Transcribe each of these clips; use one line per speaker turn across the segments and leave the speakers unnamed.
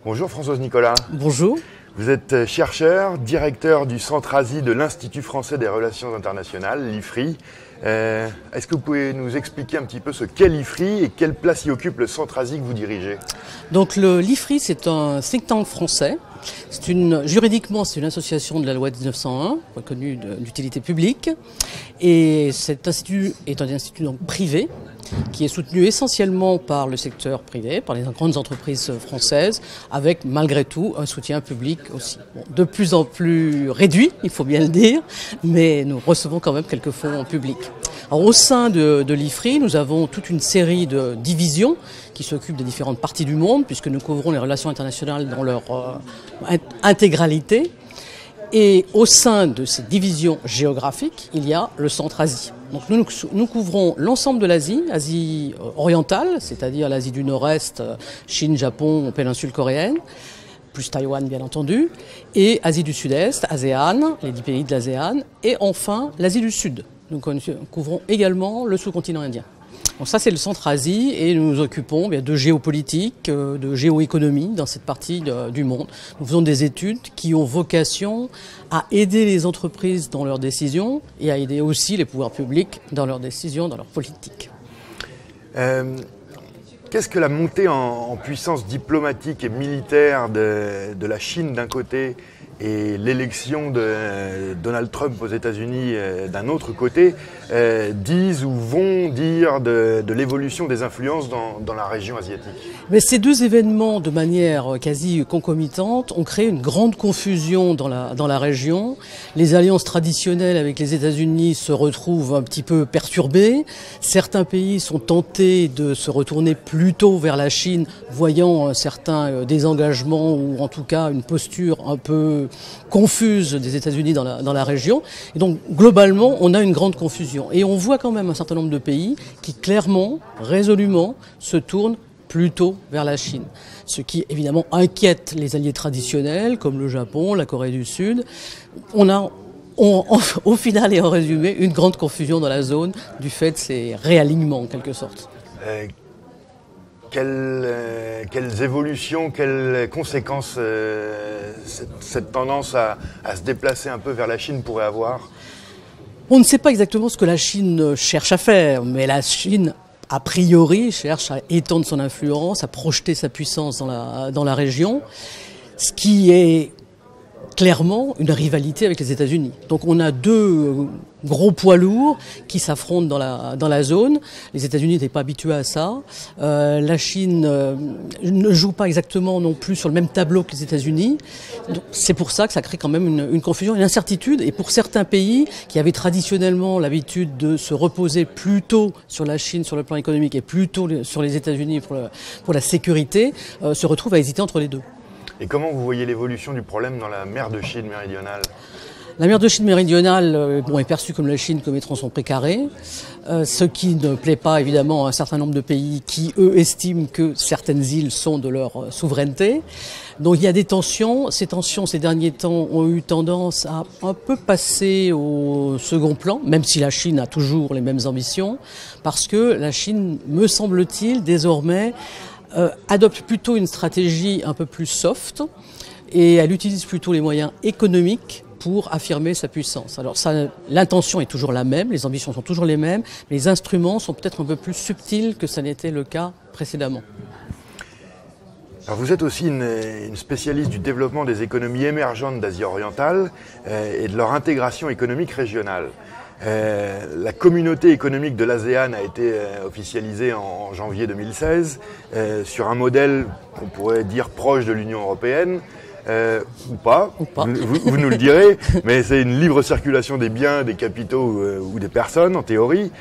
Bonjour Françoise Nicolas.
Bonjour.
Vous êtes chercheur, directeur du Centre Asie de l'Institut français des relations internationales, l'IFRI. Est-ce que vous pouvez nous expliquer un petit peu ce qu'est l'IFRI et quelle place y occupe le Centre Asie que vous dirigez?
Donc l'IFRI, c'est un think tank français. Juridiquement, c'est une association de la loi 1901, reconnue d'utilité publique. Et cet institut est un institut donc privé, qui est soutenu essentiellement par le secteur privé, par les grandes entreprises françaises, avec malgré tout un soutien public aussi. Bon, de plus en plus réduit, il faut bien le dire, mais nous recevons quand même quelques fonds publics. Alors, au sein de l'IFRI, nous avons toute une série de divisions qui s'occupent des différentes parties du monde, puisque nous couvrons les relations internationales dans leur intégralité. Et au sein de ces divisions géographiques, il y a le Centre Asie. Donc nous couvrons l'ensemble de l'Asie, Asie orientale, c'est-à-dire l'Asie du Nord-Est, Chine, Japon, péninsule coréenne, plus Taïwan bien entendu, et Asie du Sud-Est, ASEAN, les 10 pays de l'ASEAN, et enfin l'Asie du Sud. Nous couvrons également le sous-continent indien. Donc ça, c'est le Centre Asie et nous nous occupons de géopolitique, de géoéconomie dans cette partie du monde. Nous faisons des études qui ont vocation à aider les entreprises dans leurs décisions et à aider aussi les pouvoirs publics dans leurs décisions, dans leurs politiques.
Qu'est-ce que la montée en puissance diplomatique et militaire de la Chine d'un côté et l'élection de Donald Trump aux États-Unis d'un autre côté disent ou vont dire de l'évolution des influences dans la région asiatique?
Mais ces deux événements, de manière quasi concomitante, ont créé une grande confusion dans la région. Les alliances traditionnelles avec les États-Unis se retrouvent un petit peu perturbées. Certains pays sont tentés de se retourner plutôt vers la Chine, voyant certains désengagements ou en tout cas une posture un peu confuse des États-Unis dans la région. Et donc, globalement, on a une grande confusion. Et on voit quand même un certain nombre de pays qui, clairement, résolument, se tournent plutôt vers la Chine. Ce qui, évidemment, inquiète les alliés traditionnels, comme le Japon, la Corée du Sud. On a, au final et en résumé, une grande confusion dans la zone du fait de ces réalignements, en quelque sorte.
Quelles évolutions, quelles conséquences cette tendance à se déplacer un peu vers la Chine pourrait avoir?
On ne sait pas exactement ce que la Chine cherche à faire, mais la Chine, a priori, cherche à étendre son influence, à projeter sa puissance dans la région, ce qui est clairement une rivalité avec les États-Unis. Donc on a deux gros poids lourds qui s'affrontent dans la zone. Les États-Unis n'étaient pas habitués à ça. La Chine ne joue pas exactement non plus sur le même tableau que les États-Unis. C'est pour ça que ça crée quand même une confusion, une incertitude. Et pour certains pays qui avaient traditionnellement l'habitude de se reposer plutôt sur la Chine sur le plan économique et plutôt sur les États-Unis pour la sécurité, se retrouvent à hésiter entre les deux.
Et comment vous voyez l'évolution du problème dans la mer de Chine méridionale?
La mer de Chine méridionale est perçue comme la Chine comme étant son précaré, ce qui ne plaît pas évidemment à un certain nombre de pays qui, eux, estiment que certaines îles sont de leur souveraineté. Donc il y a des tensions. Ces tensions, ces derniers temps, ont eu tendance à un peu passer au second plan, même si la Chine a toujours les mêmes ambitions, parce que la Chine, me semble-t-il, désormais, adopte plutôt une stratégie un peu plus soft et elle utilise plutôt les moyens économiques pour affirmer sa puissance. Alors l'intention est toujours la même, les ambitions sont toujours les mêmes, mais les instruments sont peut-être un peu plus subtils que ça n'était le cas précédemment.
Alors vous êtes aussi une spécialiste du développement des économies émergentes d'Asie orientale et de leur intégration économique régionale. La communauté économique de l'ASEAN a été officialisée en janvier 2016 sur un modèle qu'on pourrait dire proche de l'Union européenne, ou pas. Vous nous le direz, mais c'est une libre circulation des biens, des capitaux ou des personnes en théorie.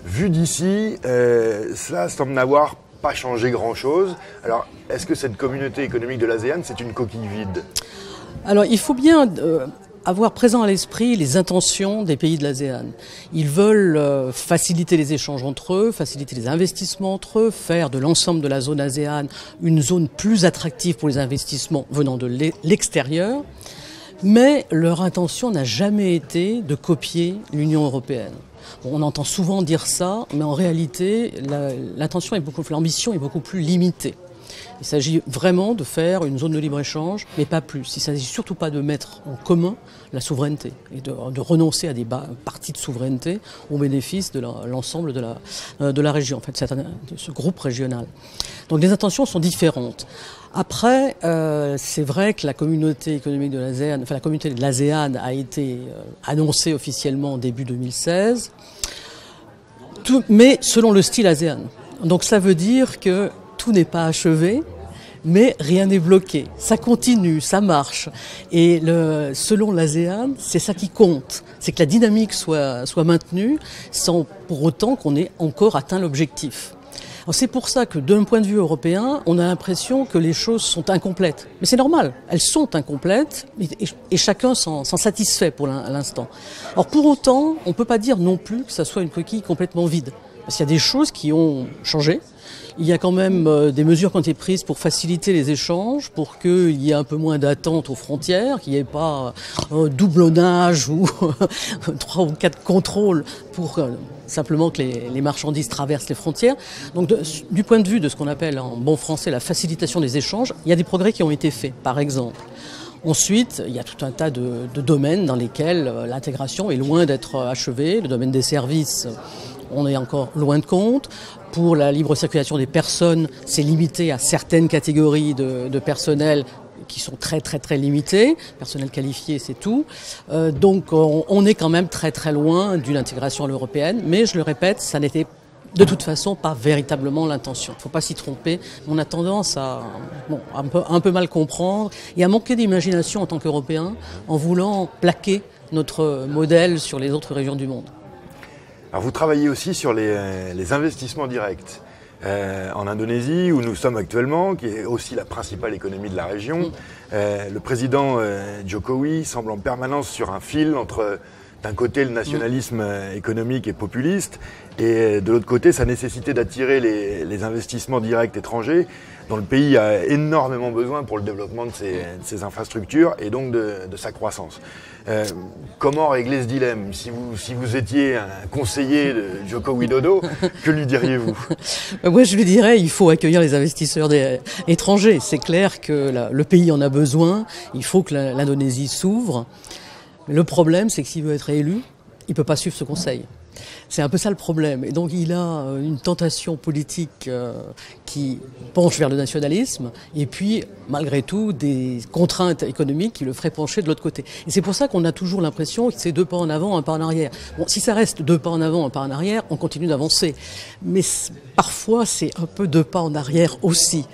Vu d'ici, cela semble n'avoir pas changé grand-chose. Alors, est-ce que cette communauté économique de l'ASEAN, c'est une coquille vide?
Alors, il faut bien avoir présent à l'esprit les intentions des pays de l'ASEAN. Ils veulent faciliter les échanges entre eux, faciliter les investissements entre eux, faire de l'ensemble de la zone ASEAN une zone plus attractive pour les investissements venant de l'extérieur. Mais leur intention n'a jamais été de copier l'Union européenne. On entend souvent dire ça, mais en réalité, l'ambition est beaucoup plus limitée. Il s'agit vraiment de faire une zone de libre-échange, mais pas plus. Il ne s'agit surtout pas de mettre en commun la souveraineté et de renoncer à des parties de souveraineté au bénéfice de l'ensemble de la région, en fait, de ce groupe régional. Donc les intentions sont différentes. Après, c'est vrai que la communauté économique de l'ASEAN, enfin la communauté de l'ASEAN a été annoncée officiellement en début 2016, mais selon le style ASEAN. Donc ça veut dire que tout n'est pas achevé, mais rien n'est bloqué. Ça continue, ça marche. Et selon l'ASEAN, c'est ça qui compte. C'est que la dynamique soit maintenue sans pour autant qu'on ait encore atteint l'objectif. C'est pour ça que d'un point de vue européen, on a l'impression que les choses sont incomplètes. Mais c'est normal, elles sont incomplètes et chacun s'en satisfait pour l'instant. Alors pour autant, on ne peut pas dire non plus que ça soit une coquille complètement vide. Parce qu'il y a des choses qui ont changé. Il y a quand même des mesures qui ont été prises pour faciliter les échanges, pour qu'il y ait un peu moins d'attente aux frontières, qu'il n'y ait pas doublonnage ou 3 ou 4 contrôles pour simplement que les marchandises traversent les frontières. Donc du point de vue de ce qu'on appelle en bon français la facilitation des échanges, il y a des progrès qui ont été faits, par exemple. Ensuite, il y a tout un tas de domaines dans lesquels l'intégration est loin d'être achevée. Le domaine des services, on est encore loin de compte. Pour la libre circulation des personnes, c'est limité à certaines catégories de personnel qui sont très très très limitées. Personnel qualifié, c'est tout. Donc on est quand même très très loin d'une intégration à l'européenne. Mais je le répète, ça n'était de toute façon pas véritablement l'intention. Il ne faut pas s'y tromper. On a tendance à un peu mal comprendre et à manquer d'imagination en tant qu'Européens en voulant plaquer notre modèle sur les autres régions du monde.
Alors vous travaillez aussi sur les investissements directs. En Indonésie, où nous sommes actuellement, qui est aussi la principale économie de la région, le président Jokowi semble en permanence sur un fil entre, d'un côté, le nationalisme économique et populiste, et de l'autre côté, sa nécessité d'attirer les investissements directs étrangers, dont le pays a énormément besoin pour le développement de ses infrastructures et donc de sa croissance. Comment régler ce dilemme? Si vous étiez un conseiller de Joko Widodo, que lui diriez-vous?
Moi, je lui dirais il faut accueillir les investisseurs étrangers. C'est clair que le pays en a besoin. Il faut que l'Indonésie s'ouvre. Mais le problème, c'est que s'il veut être élu, il ne peut pas suivre ce conseil. C'est un peu ça le problème. Et donc il a une tentation politique qui penche vers le nationalisme et puis malgré tout des contraintes économiques qui le feraient pencher de l'autre côté. Et c'est pour ça qu'on a toujours l'impression que c'est 2 pas en avant, 1 pas en arrière. Bon, si ça reste 2 pas en avant, 1 pas en arrière, on continue d'avancer. Mais parfois c'est un peu 2 pas en arrière aussi.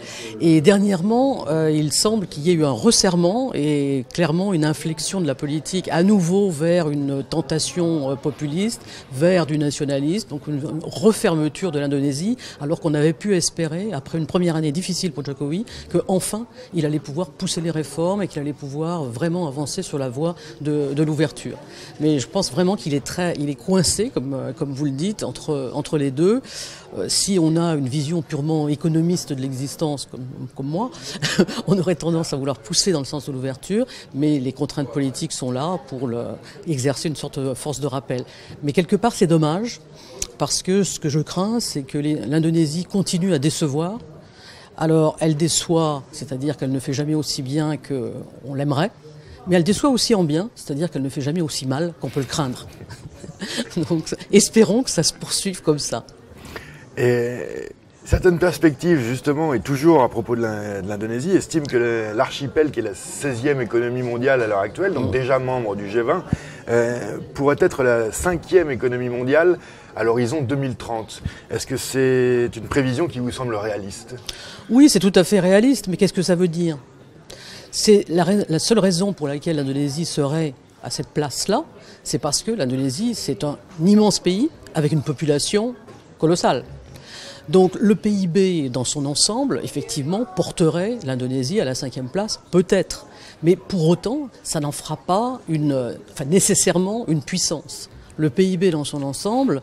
Et dernièrement, il semble qu'il y ait eu un resserrement et clairement une inflexion de la politique à nouveau vers une tentation populiste, vers du nationalisme, donc une refermeture de l'Indonésie, alors qu'on avait pu espérer, après une première année difficile pour Jokowi, qu'enfin il allait pouvoir pousser les réformes et qu'il allait pouvoir vraiment avancer sur la voie de l'ouverture. Mais je pense vraiment qu'il est coincé, comme vous le dites, entre les deux. Si on a une vision purement économiste de l'existence, comme moi, on aurait tendance à vouloir pousser dans le sens de l'ouverture, mais les contraintes politiques sont là pour exercer une sorte de force de rappel. Mais quelque part, c'est dommage, parce que ce que je crains, c'est que l'Indonésie continue à décevoir. Alors, elle déçoit, c'est-à-dire qu'elle ne fait jamais aussi bien qu'on l'aimerait, mais elle déçoit aussi en bien, c'est-à-dire qu'elle ne fait jamais aussi mal qu'on peut le craindre. Donc, espérons que ça se poursuive comme ça.
Et certaines perspectives, justement, et toujours à propos de l'Indonésie, estiment que l'archipel, qui est la 16e économie mondiale à l'heure actuelle, donc déjà membre du G20, pourrait être la 5e économie mondiale à l'horizon 2030. Est-ce que c'est une prévision qui vous semble réaliste?
Oui, c'est tout à fait réaliste, mais qu'est-ce que ça veut dire? C'est la seule raison pour laquelle l'Indonésie serait à cette place-là, c'est parce que l'Indonésie, c'est un immense pays avec une population colossale. Donc le PIB dans son ensemble, effectivement, porterait l'Indonésie à la 5e place, peut-être. Mais pour autant, ça n'en fera pas nécessairement une puissance. Le PIB dans son ensemble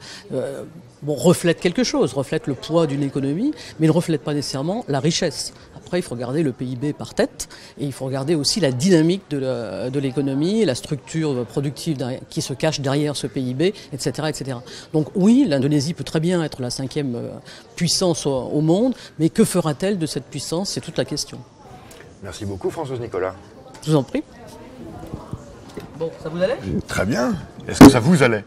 reflète quelque chose, reflète le poids d'une économie, mais ne reflète pas nécessairement la richesse. Après, il faut regarder le PIB par tête et il faut regarder aussi la dynamique de l'économie, la structure productive qui se cache derrière ce PIB, etc., etc. Donc oui, l'Indonésie peut très bien être la 5e puissance au monde, mais que fera-t-elle de cette puissance? C'est toute la question.
Merci beaucoup Françoise Nicolas.
Je vous en prie. Bon, ça vous allait?
Très bien. Est-ce que ça vous allait?